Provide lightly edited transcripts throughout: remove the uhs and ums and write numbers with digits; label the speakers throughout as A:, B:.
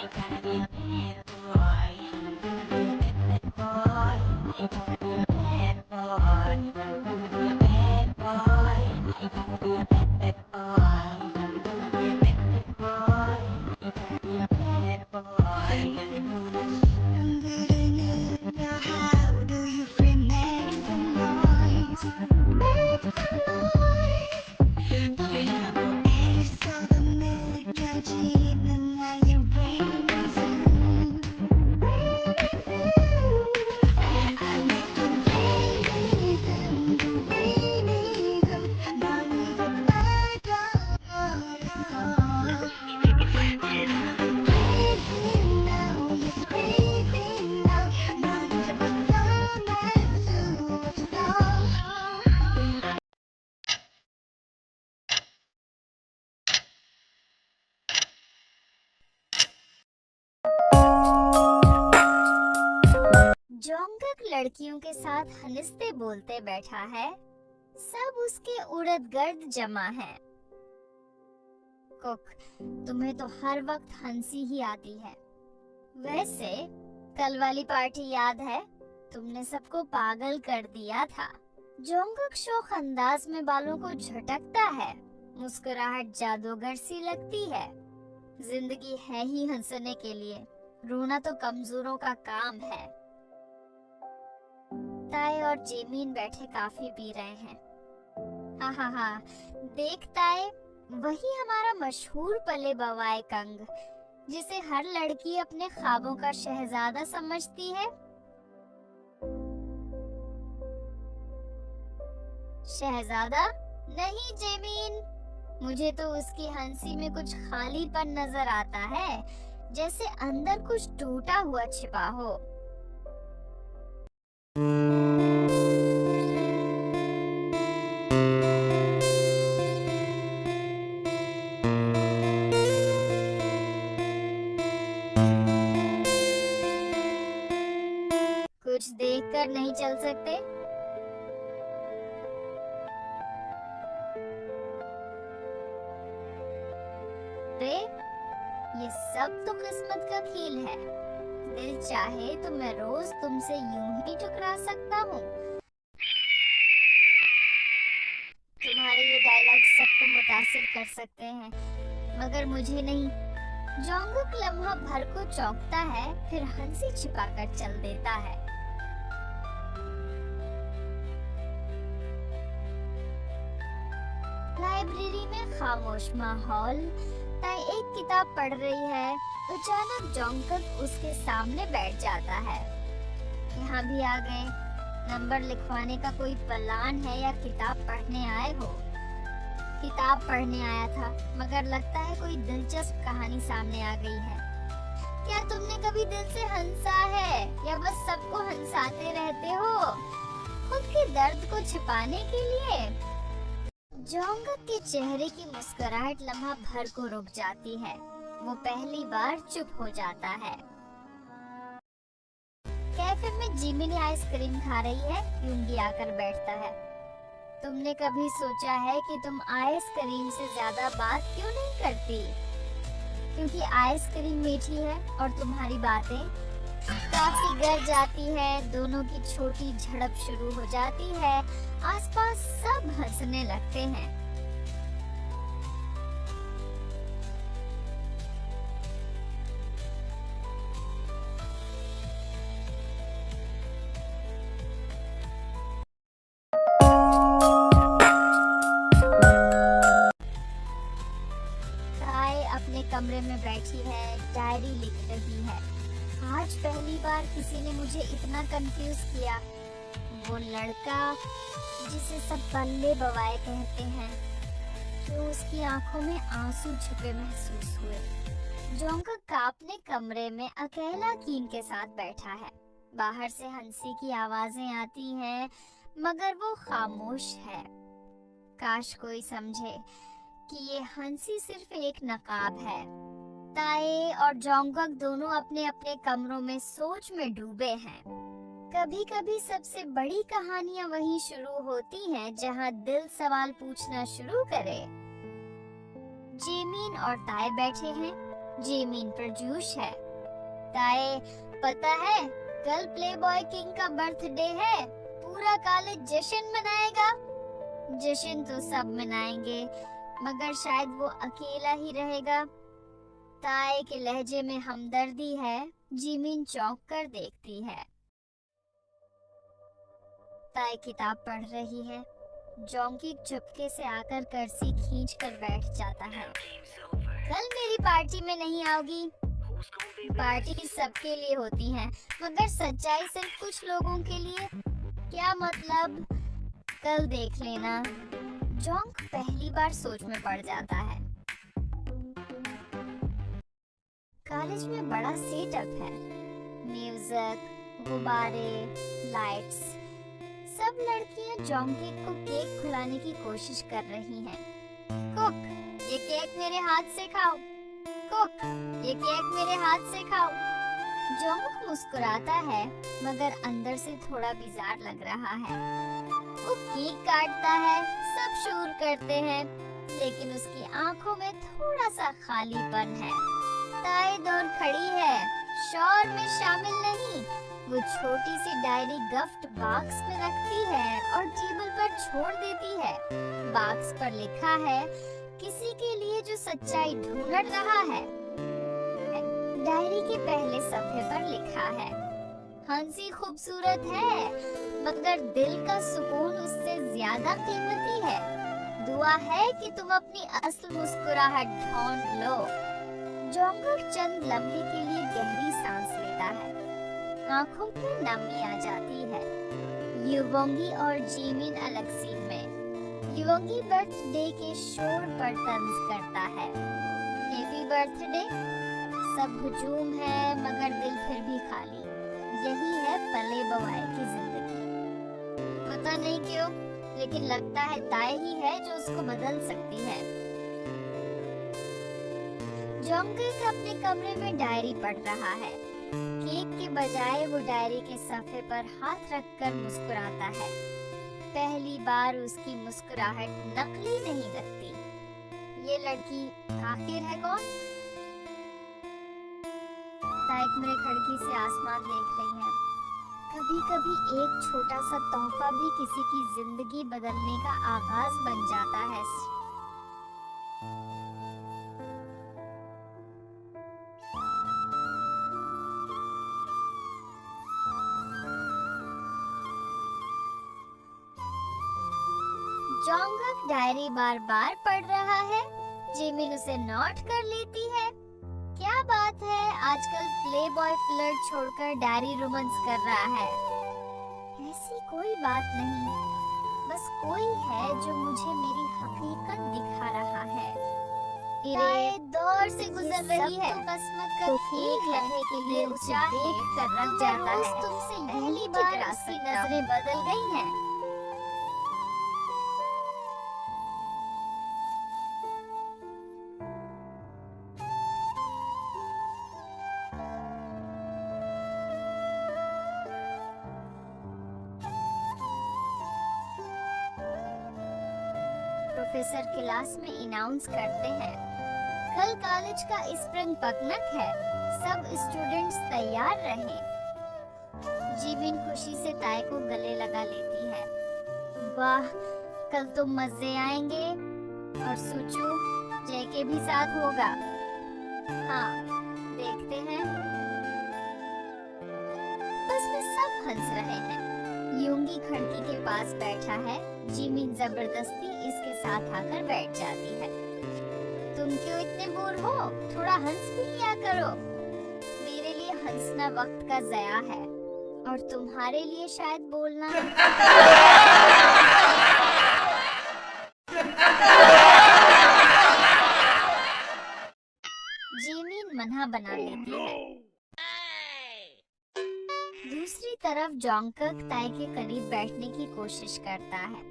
A: How do you make the noise? Make the noise. 애써 더 느껴지는 나의 reason. I make the rhythm, the rhythm. 넌 이제 breathing now, yes breathing now. 넌 이제 벗어날 수 없어. जोंगक लड़कियों के साथ हंसते बोलते बैठा है, सब उसके उड़द गर्द जमा है। कुक, तुम्हें तो हर वक्त हंसी ही आती है। वैसे कल वाली पार्टी याद है? तुमने सबको पागल कर दिया था। जोंगक शौक अंदाज में बालों को झटकता है, मुस्कुराहट जादूगर सी लगती है। जिंदगी है ही हंसने के लिए, रोना तो कमजोरों का काम है। ताए और जेमिन बैठे काफी पी रहे हैं। हा, देख ताए, वही हमारा मशहूर पले बवाए कंग, जिसे हर लड़की अपने ख्वाबों का शहजादा समझती है। शहजादा? नहीं जेमिन, मुझे तो उसकी हंसी में कुछ खालीपन नजर आता है, जैसे अंदर कुछ टूटा हुआ छिपा हो। कुछ देखकर नहीं चल सकते? रे, ये सब तो किस्मत का खेल है। दिल चाहे तो मैं रोज तुमसे यूं ही टकरा सकता हूँ। तुम्हारे ये डायलॉग सबको मुतासिर कर सकते हैं, मगर मुझे नहीं। जोंगक लम्हा भर को चौंकता है, फिर हंसी छिपाकर चल देता है। लाइब्रेरी में खामोश माहौल। ताई एक किताब पढ़ रही है, अचानक जोंगक उसके सामने बैठ जाता है। यहाँ भी आ गए? नंबर लिखवाने का कोई प्लान है या किताब पढ़ने आए हो? किताब पढ़ने आया था, मगर लगता है कोई दिलचस्प कहानी सामने आ गई है। क्या तुमने कभी दिल से हंसा है, या बस सबको हंसाते रहते हो खुद के दर्द को छिपाने के लिए? जोंगक के चेहरे की मुस्कुराहट लम्हा भर को रुक जाती है। वो पहली बार चुप हो जाता है। कैफे में जिमिनी आइसक्रीम खा रही है, यूंगी आकर बैठता है। तुमने कभी सोचा है कि तुम आइसक्रीम से ज्यादा बात क्यों नहीं करती? क्योंकि आइसक्रीम मीठी है और तुम्हारी बातें काफी गर जाती है। दोनों की छोटी झड़प शुरू हो जाती है। आसपास सब हंसने लगते हैं। ताए अपने कमरे में बैठी है, डायरी लिख रही है। आज पहली बार किसी ने मुझे इतना कंफ्यूज किया। वो लड़का जिसे सब बल्ले बवाए कहते हैं, तो उसकी आंखों में आंसू छुपे महसूस हुए। जोंगक अपने कमरे में अकेला कीन के साथ बैठा है। बाहर से हंसी की आवाजें आती हैं, मगर वो खामोश है। काश कोई समझे कि ये हंसी सिर्फ एक नकाब है। ताए और जोंगक दोनों अपने अपने कमरों में सोच में डूबे हैं। कभी कभी सबसे बड़ी कहानियां वहीं शुरू होती हैं जहां दिल सवाल पूछना शुरू करे। जेमिन और ताए बैठे हैं, जिमिन परजूश है। ताए, पता है कल प्लेबॉय किंग का बर्थडे है, पूरा कॉलेज जश्न मनाएगा। जश्न तो सब मनाएंगे, मगर शायद वो अकेला ही रहेगा। ताए के लहजे में हमदर्दी है। जिमिन चौंक कर देखती है। ताए किताब पढ़ रही है। जोंगिक चुपके से आकर कुर्सी खींच कर बैठ जाता है। कल मेरी पार्टी में नहीं आओगी। पार्टी सबके लिए होती है, मगर सच्चाई सिर्फ कुछ लोगों के लिए। क्या मतलब? कल देख लेना। जोंग पहली बार सोच में पड़ जाता है। कॉलेज में बड़ा सेटअप है। म्यूजिक, गुब्बारे, लाइट्स। सब लड़कियां जोंगिक को केक खिलाने की कोशिश कर रही हैं। कुक, ये केक मेरे हाथ से खाओ। कुक, ये केक मेरे हाथ से खाओ। जोंग मुस्कुराता है, मगर अंदर से थोड़ा बिजार लग रहा है। वो केक काटता है, सब शोर करते हैं, लेकिन उसकी आंखों में थोड़ा सा खालीपन है। ताए दौड़ खड़ी है, शोर में शामिल नहीं। वो छोटी सी डायरी गिफ्ट बॉक्स में रखती है और टेबल पर छोड़ देती है। बॉक्स पर लिखा है, किसी के लिए जो सच्चाई ढूंढ रहा है। डायरी के पहले सफ़े पर लिखा है, हंसी खूबसूरत है, मगर दिल का सुकून उससे ज्यादा कीमती है। दुआ है कि तुम अपनी असल मुस्कुराहट ढूंढ लो। जोंगक चंद लम्हे के लिए गहरी सांस लेता है। आंखों पर नमी आ जाती है। युवोंगी और जिमिन अलग सीन में। युवोंगी बर्थडे के शोर पर तंज करता है। Happy birthday. सब हुजूम है, मगर दिल फिर भी खाली। यही है पले बवाए की जिंदगी। पता नहीं क्यों, लेकिन लगता है ताए ही है जो उसको बदल सकती है। जोंगिक अपने कमरे में डायरी पढ़ रहा है। केक के बजाय वो डायरी के सफ़े पर हाथ रखकर मुस्कुराता है। पहली बार उसकी मुस्कुराहट नकली नहीं लगती। ये लड़की आखिर है कौन? ताइक मेरे खिड़की से आसमान देख रही है। कभी कभी एक छोटा सा तोहफा भी किसी की जिंदगी बदलने का आगाज बन जाता है। जोंगक डायरी बार बार पढ़ रहा है। जिमिन उसे नोट कर लेती है। क्या बात है, आजकल प्लेबॉय फ्लर्ट छोड़कर डायरी रोमांस कर रहा है। ऐसी कोई बात नहीं, बस कोई है जो मुझे मेरी हकीकत दिखा रहा है। ताए दौर से गुजर रही है, तो बस तो एक लम्हे के लिए उसे देख कर रख जाता है। तुमसे पहली बार उसकी नजरें बदल गई हैं। प्रोफेसर क्लास में अनाउंस करते हैं, कल कॉलेज का स्प्रिंग पिकनिक है, सब स्टूडेंट्स तैयार रहें। जिमिन खुशी से ताए को गले लगा लेती है। वाह, कल तो मजे आएंगे। और सोचो, जेके भी साथ होगा। हाँ, देखते हैं। बस में सब हंस रहे हैं। यूंगी खिड़की के पास बैठा है। जिमिन जबरदस्ती इसके साथ आकर बैठ जाती है। तुम क्यों इतने बोर हो? थोड़ा हंस भी लिया करो। मेरे लिए हंसना वक्त का ज़या है, और तुम्हारे लिए शायद बोलना। जिमिन मना बना लेती है। दूसरी तरफ जोंगक ताए के करीब बैठने की कोशिश करता है।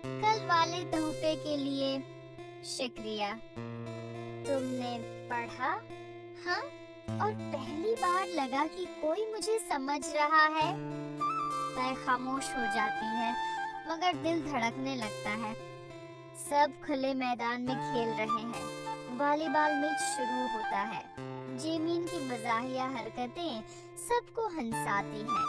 A: कल वाले तोहफे के लिए शुक्रिया। तुमने पढ़ा? हाँ, और पहली बार लगा कि कोई मुझे समझ रहा है। ताए खामोश हो जाती है, मगर दिल धड़कने लगता है। सब खुले मैदान में खेल रहे हैं। वॉलीबॉल मैच शुरू होता है। जेमिन की मजाहिया हरकतें सबको हंसाती हैं।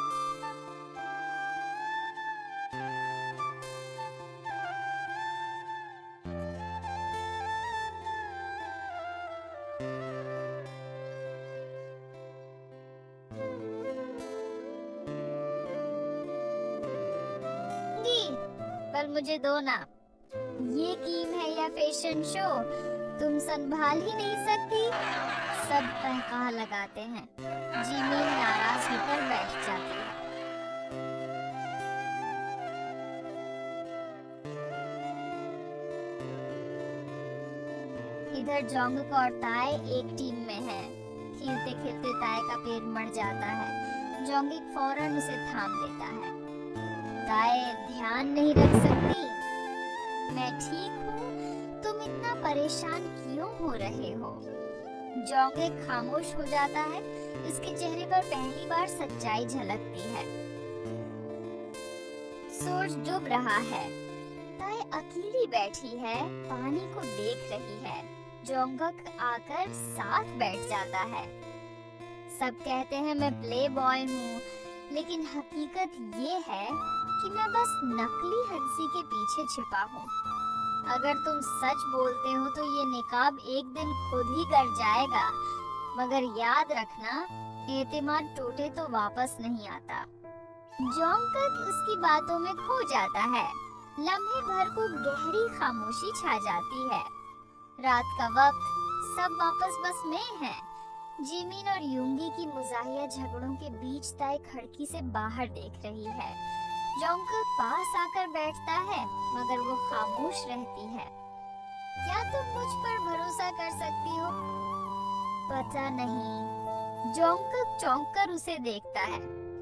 A: पर मुझे दो ना, ये गेम है या फैशन शो, तुम संभाल ही नहीं सकती। सब तहखाह लगाते हैं। जिमी नाराज होकर बैठ जाती है। इधर जोंगक और ताए एक टीम में हैं। खेलते खेलते ताए का पैर मर जाता है। जोंगक फौरन उसे थाम लेता है। ताए ध्यान नहीं रख सकती। मैं ठीक हूँ, तुम इतना परेशान क्यों हो रहे हो? जोंगक खामोश हो जाता है। इसके चेहरे पर पहली बार सच्चाई झलकती है। सूरज डूब रहा है। ताए अकेली बैठी है, पानी को देख रही है। जोंगक आकर साथ बैठ जाता है। सब कहते हैं मैं प्ले बॉय हूँ, लेकिन हकीकत ये है कि मैं बस नकली हंसी के पीछे छिपा हूँ। अगर तुम सच बोलते हो तो ये निकाब एक दिन खुद ही गिर जाएगा, मगर याद रखना, एतमाद टूटे तो वापस नहीं आता। जोंगक उसकी बातों में खो जाता है। लम्हे भर को गहरी खामोशी छा जाती है। रात का वक्त, सब वापस बस में हैं। जिमिन और यूंगी की मुजाहिया झगड़ों के बीच ताए खिड़की से बाहर देख रही है। जोंगक पास आकर बैठता है, मगर वो खामोश रहती है। क्या तुम मुझ पर भरोसा कर सकती हो? पता नहीं। जोंगक चौंक कर उसे देखता है।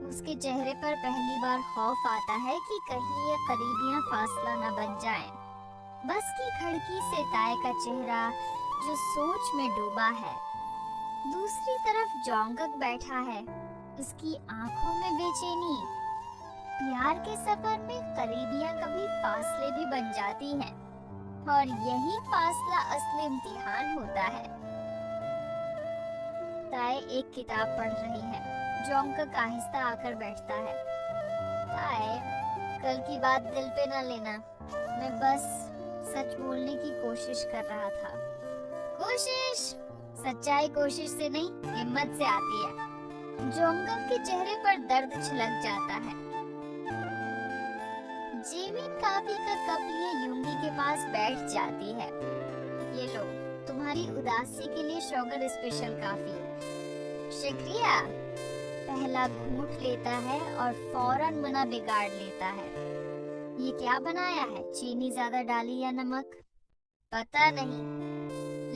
A: उसके चेहरे पर पहली बार खौफ आता है कि कहीं ये करीबियां फासला न बन जाएं। बस की खिड़की से ताए का चेहरा जो सोच में डूबा है। दूसरी तरफ जोंगक बैठा है। उसकी आंखों में बेचैनी। प्यार के सफर में करीबियां कभी फासले भी बन जाती हैं, और यही फासला असली इम्तिहान होता है। ताए एक किताब पढ़ रही है। जोंगक आहिस्ता आकर बैठता है। ताए, कल की बात दिल पे न लेना, मैं बस सच बोलने की कोशिश कर रहा था। कोशिश? सच्चाई कोशिश से नहीं, हिम्मत से आती है। जोंगक के चेहरे पर दर्द छलक जाता है। जिमिन काफी का कप लिए यूंगी के पास बैठ जाती है। ये लो, तुम्हारी उदासी के लिए शुगर स्पेशल कॉफी। शुक्रिया। पहला घूंट लेता है और फौरन मुना बिगाड़ लेता है। ये क्या बनाया है? चीनी ज्यादा डाली या नमक? पता नहीं,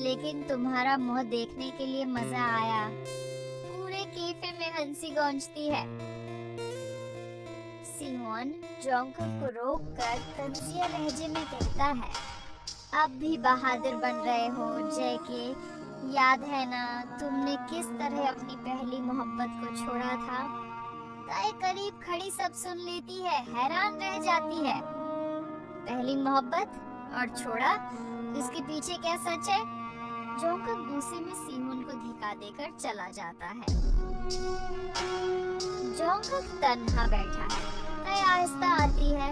A: लेकिन तुम्हारा मुंह देखने के लिए मजा आया। पूरे कैफे में हंसी गूंजती है। सिमोन जोंगक को रोककर तंजिया लहजे में कहता है, अब भी बहादुर बन रहे हो जैके। याद है ना तुमने किस तरह अपनी पहली मोहब्बत को छोड़ा था? ताए करीब खड़ी सब सुन लेती है, हैरान रह जाती है। पहली मोहब्बत और छोड़ा, इसके पीछे क्या सच है? जोंगक गुस्से में सिमोन को धिका देकर चला जाता है। जोंगक तन्हा बैठा है। ताए आहिस्ता आती है।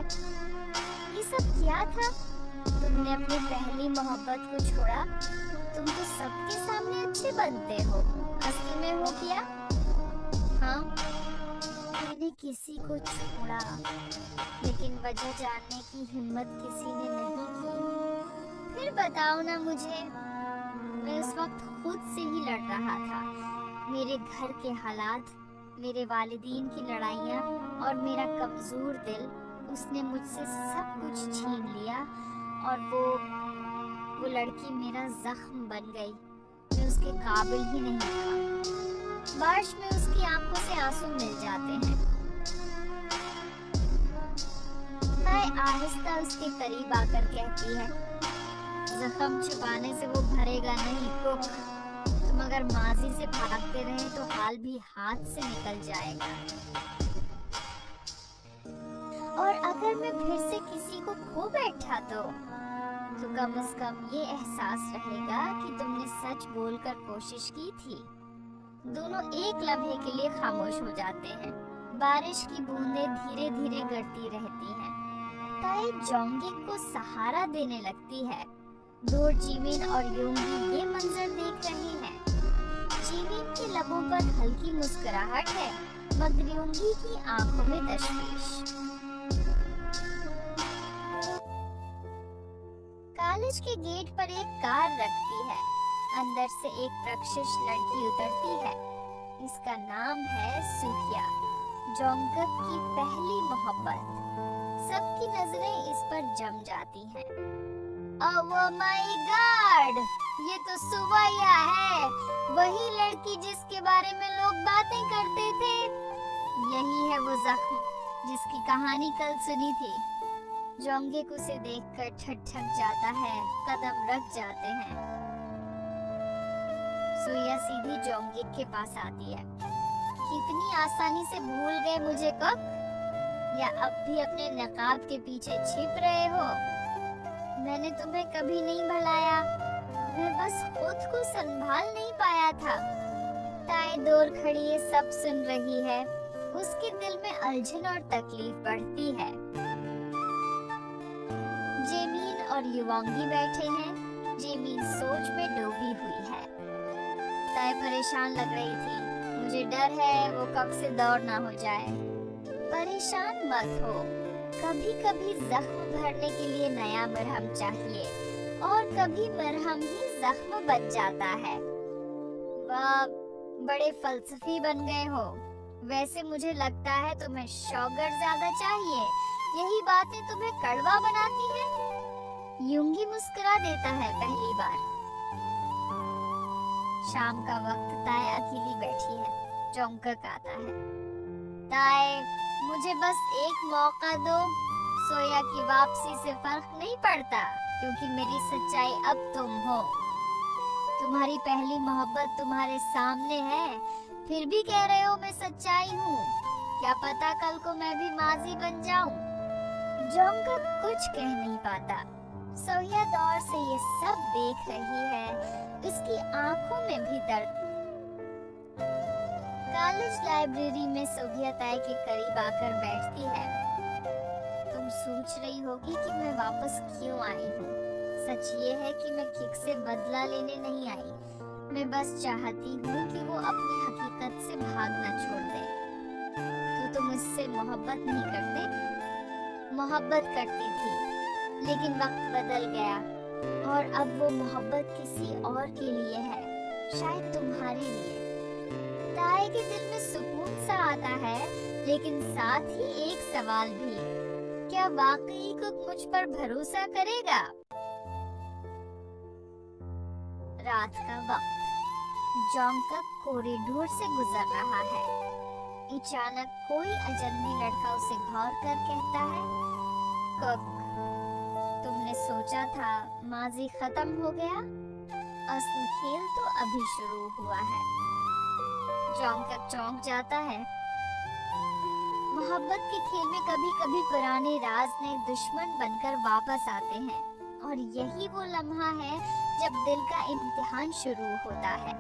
A: ये सब क्या था? तुमने अपनी पहली मोहब्बत को छोड़ा? तुम तो सबके सामने अच्छे बनते हो, असली में हो क्या? हाँ, मैंने किसी को छोड़ा, लेकिन वजह जानने की हिम्मत किसी ने नहीं की। फिर बताओ ना मुझे। मैं उस वक्त खुद से ही लड़ रहा था। मेरे घर के हालात, मेरे वालिदीन की लड़ाइयाँ और मेरा कमजोर दिल, उसने मुझसे सब कुछ छीन लिया, और वो लड़की मेरा जख्म बन गई। मैं उसके काबिल ही नहीं था। बारिश में उसकी आंखों से आंसू मिल जाते हैं। ताए आहिस्ता उसके करीब आकर कहती है, जख्म छुपाने से वो भरेगा नहीं कुक। तुम अगर माजी से भागते रहे तो हाल भी हाथ से निकल जाएगा। और अगर मैं फिर से किसी को खो बैठा तो तो कम से कम ये एहसास रहेगा कि तुमने सच बोलकर कोशिश की थी। दोनों एक लम्हे के लिए खामोश हो जाते हैं। बारिश की बूंदें धीरे धीरे गिरती रहती हैं। ताए जोंगिक को सहारा देने लगती है। दूर जिमिन और योंगी ये मंजर देख रहे हैं। जिमिन के लबों पर हल्की मुस्कुराहट है, मगर योंगी की आंखों में तशवीश। कॉलेज के गेट पर एक कार रखती है। अंदर से एक प्रशिक्ष लड़की उतरती है। इसका नाम है सुकिया, जोंगक की पहली मोहब्बत। सबकी नजरें इस पर जम जाती हैं। ओह माय गॉड, ये तो सुवैया है, वही लड़की जिसके बारे में लोग बातें करते थे। यही है वो जख्म जिसकी कहानी कल सुनी थी। जोंगिक उसे देखकर ठठक जाता है, कदम रख जाते हैं। सुया सीधी जोंगिक के पास आती है। कितनी आसानी से भूल गए मुझे कब, या अब भी अपने नकाब के पीछे छिप रहे हो? मैंने तुम्हें कभी नहीं भुलाया, मैं बस खुद को संभाल नहीं पाया था। ताए दूर खड़ी ये सब सुन रही है। उसके दिल में उलझन और तकलीफ बढ़ती है। जेमिन और युवांगी बैठे हैं। जेमिन सोच में डूबी हुई है। ताए परेशान लग रही थी। मुझे डर है वो कब से दौड़ ना हो जाए। परेशान मत हो, कभी कभी जख्म भरने के लिए नया मरहम चाहिए, और कभी मरहम ही जख्म बच जाता है। वाह, बड़े फलसफी बन गए हो। वैसे मुझे लगता है तुम्हें शौगर ज्यादा चाहिए, यही बातें तुम्हें कड़वा बनाती हैं। यूंगी मुस्कुरा देता है पहली बार। शाम का वक्त ताए अकेली बैठी है। जोंगक आता है। ताए, मुझे बस एक मौका दो। सोया की वापसी से फर्क नहीं पड़ता, क्योंकि मेरी सच्चाई अब तुम हो। तुम्हारी पहली मोहब्बत तुम्हारे सामने है, फिर भी कह रहे हो मैं सच्चाई हूँ। क्या पता कल को मैं भी माजी बन जाऊं। जोंगक कुछ कह नहीं पाता। सोया दौर से ये सब देख रही है। उसकी आंखों में भी दर्द। कॉलेज लाइब्रेरी में सोया ताए के करीब आकर बैठती है। तुम सोच रही होगी कि मैं वापस क्यों आई हूँ। सच ये है कि मैं किक से बदला लेने नहीं आई। मैं बस चाहती हूँ कि वो अपनी हकीकत से भागना छोड़ दे। तो तुम उससे मोहब्बत नहीं करते? मोहब्बत करती थी, लेकिन वक्त बदल गया, और अब वो मोहब्बत किसी और के लिए है, शायद तुम्हारे लिए। ताए के दिल में सुकून सा आता है, लेकिन साथ ही एक सवाल भी, क्या वाकई कुक मुझ पर भरोसा करेगा? रात का वक्त। जोंगक कॉरिडोर से गुजर रहा है। अचानक कोई अजनबी लड़का उसे गौर कर कहता है, कुक, तुमने सोचा था माजी खत्म हो गया? असल खेल तो अभी शुरू हुआ है। जोंगक चौंक जाता है। मोहब्बत के खेल में कभी कभी पुराने राज नए दुश्मन बनकर वापस आते हैं, और यही वो लम्हा है जब दिल का इम्तिहान शुरू होता है।